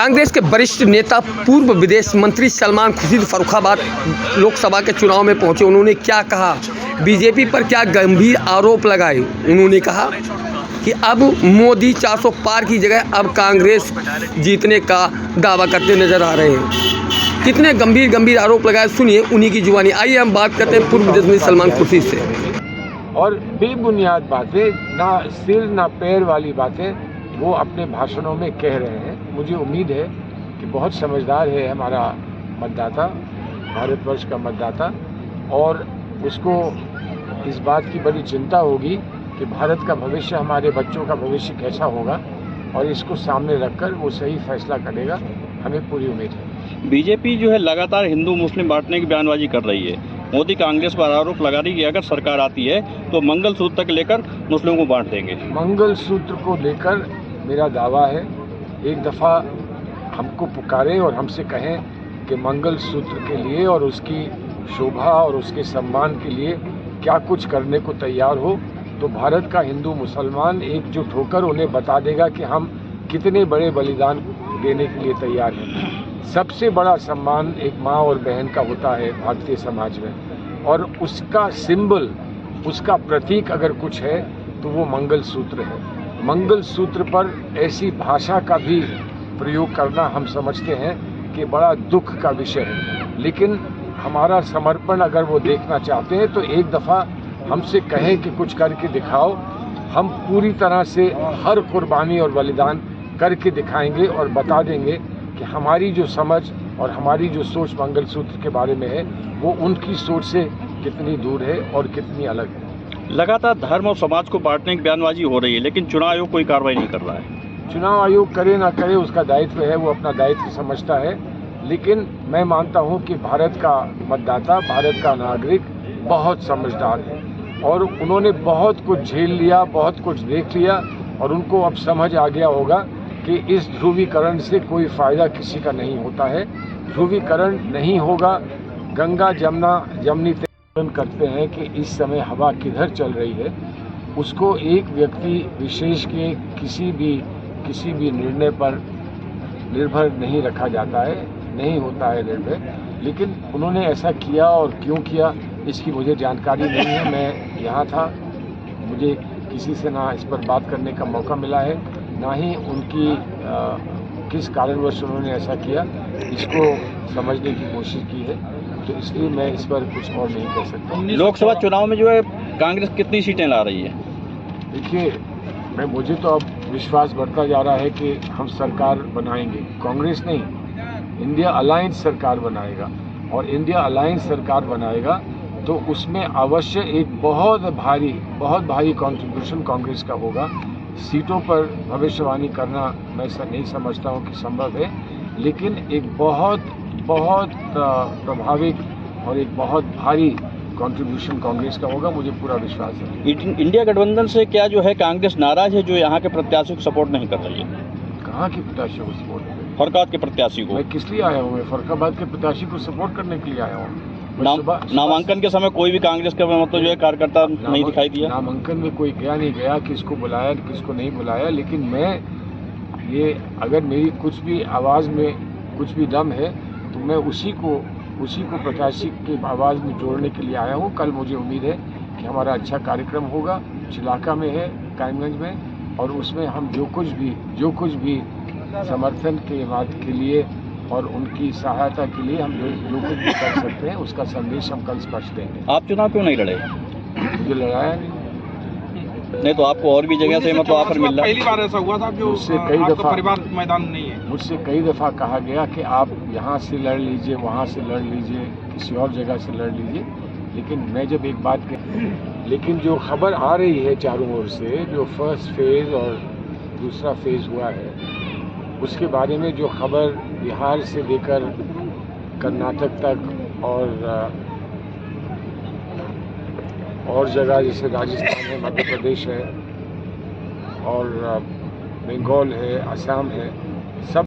कांग्रेस के वरिष्ठ नेता पूर्व विदेश मंत्री सलमान खुर्शीद फर्रुखाबाद लोकसभा के चुनाव में पहुंचे। उन्होंने क्या कहा, बीजेपी पर क्या गंभीर आरोप लगाए। उन्होंने कहा कि अब मोदी 400 पार की जगह अब कांग्रेस जीतने का दावा करते नजर आ रहे हैं। कितने गंभीर आरोप लगाए, सुनिए उन्हीं की जुबानी। आइए हम बात करते हैं पूर्व विदेश मंत्री सलमान खुर्शीद से। और बेबुनियाद बातें, ना सिर ना पैर वाली बातें वो अपने भाषणों में कह रहे हैं। मुझे उम्मीद है कि बहुत समझदार है हमारा मतदाता, भारतवर्ष का मतदाता, और उसको इस बात की बड़ी चिंता होगी कि भारत का भविष्य, हमारे बच्चों का भविष्य कैसा होगा, और इसको सामने रखकर वो सही फैसला करेगा। हमें पूरी उम्मीद है। बीजेपी जो है लगातार हिंदू मुस्लिम बांटने की बयानबाजी कर रही है। मोदी कांग्रेस पर आरोप लगा रही है कि अगर सरकार आती है तो मंगलसूत्र तक लेकर मुस्लिमों को बांट देंगे। मंगलसूत्र को लेकर मेरा दावा है, एक दफ़ा हमको पुकारें और हमसे कहें कि मंगलसूत्र के लिए और उसकी शोभा और उसके सम्मान के लिए क्या कुछ करने को तैयार हो, तो भारत का हिंदू मुसलमान एकजुट होकर उन्हें बता देगा कि हम कितने बड़े बलिदान देने के लिए तैयार हैं। सबसे बड़ा सम्मान एक माँ और बहन का होता है भारतीय समाज में, और उसका सिंबल, उसका प्रतीक अगर कुछ है तो वो मंगलसूत्र है। मंगलसूत्र पर ऐसी भाषा का भी प्रयोग करना हम समझते हैं कि बड़ा दुख का विषय है, लेकिन हमारा समर्पण अगर वो देखना चाहते हैं तो एक दफ़ा हमसे कहें कि कुछ करके दिखाओ। हम पूरी तरह से हर कुर्बानी और बलिदान करके दिखाएंगे और बता देंगे कि हमारी जो समझ और हमारी जो सोच मंगलसूत्र के बारे में है वो उनकी सोच से कितनी दूर है और कितनी अलग है। लगातार धर्म और समाज को बांटने की बयानबाजी हो रही है, लेकिन चुनाव आयोग कोई कार्रवाई नहीं कर रहा है। चुनाव आयोग करे ना करे उसका दायित्व है, वो अपना दायित्व समझता है, लेकिन मैं मानता हूँ कि भारत का मतदाता, भारत का नागरिक बहुत समझदार है, और उन्होंने बहुत कुछ झेल लिया, बहुत कुछ देख लिया, और उनको अब समझ आ गया होगा कि इस ध्रुवीकरण से कोई फ़ायदा किसी का नहीं होता है। ध्रुवीकरण नहीं होगा। गंगा जमनी करते हैं कि इस समय हवा किधर चल रही है, उसको एक व्यक्ति विशेष के किसी भी निर्णय पर निर्भर नहीं रखा जाता है, नहीं होता है निर्भर। लेकिन उन्होंने ऐसा किया, और क्यों किया इसकी मुझे जानकारी नहीं है। मैं यहाँ था, मुझे किसी से ना इस पर बात करने का मौका मिला है, ना ही उनकी किस कारणवश उन्होंने ऐसा किया, इसको समझने की कोशिश की है, तो इसलिए मैं इस पर कुछ और नहीं कह सकता। लोकसभा चुनाव में जो है कांग्रेस कितनी सीटें ला रही है? देखिए, मुझे तो अब विश्वास बढ़ता जा रहा है कि हम सरकार बनाएंगे। कांग्रेस नहीं, इंडिया अलायंस सरकार बनाएगा, और इंडिया अलायंस सरकार बनाएगा तो उसमें अवश्य एक बहुत भारी कंट्रीब्यूशन कांग्रेस का होगा। सीटों पर भविष्यवाणी करना मैं नहीं समझता हूँ कि संभव है, लेकिन एक बहुत प्रभावित और एक बहुत भारी कंट्रीब्यूशन कांग्रेस का होगा, मुझे पूरा विश्वास है। इंडिया गठबंधन से क्या जो है कांग्रेस नाराज है, जो यहाँ के प्रत्याशियों को सपोर्ट नहीं कर रही है? कहाँ के प्रत्याशियों को सपोर्ट कर रही है? फर्रुखाबाद के प्रत्याशी को। मैं किस लिए आया हूँ? मैं फर्रुखाबाद के प्रत्याशी को सपोर्ट करने के लिए आया हूँ। नामांकन के समय कोई भी कांग्रेस का मतलब जो है कार्यकर्ता नहीं दिखाई दिया। नामांकन में कोई गया नहीं गया, किसको बुलाया किसको नहीं बुलाया, लेकिन मैं ये, अगर मेरी कुछ भी आवाज़ में कुछ भी दम है तो मैं उसी को प्रत्याशी की आवाज़ में जोड़ने के लिए आया हूँ। कल मुझे उम्मीद है कि हमारा अच्छा कार्यक्रम होगा, चिलाका में है, कायमगंज में, और उसमें हम जो कुछ भी समर्थन के बात के लिए और उनकी सहायता के लिए हम जो कुछ भी कर सकते हैं उसका संदेश हम कल स्पष्ट देंगे। आप चुनाव क्यों नहीं लड़े? मुझे लड़ाया नहीं तो आपको और भी जगह से मतलब ऑफर मिल रहा है। पहली बार ऐसा हुआ था कि मुझसे कई दफ़ा परिवार मैदान नहीं है। मुझसे कई दफ़ा कहा गया कि आप यहाँ से लड़ लीजिए, वहाँ से लड़ लीजिए, किसी और जगह से लड़ लीजिए, लेकिन मैं जब एक बात लेकिन जो खबर आ रही है चारों ओर से, जो फर्स्ट फेज़ और दूसरा फेज़ हुआ है, उसके बारे में जो खबर बिहार से लेकर कर्नाटक तक और जगह जैसे राजस्थान है, मध्य प्रदेश है, और बंगाल है, असम है, सब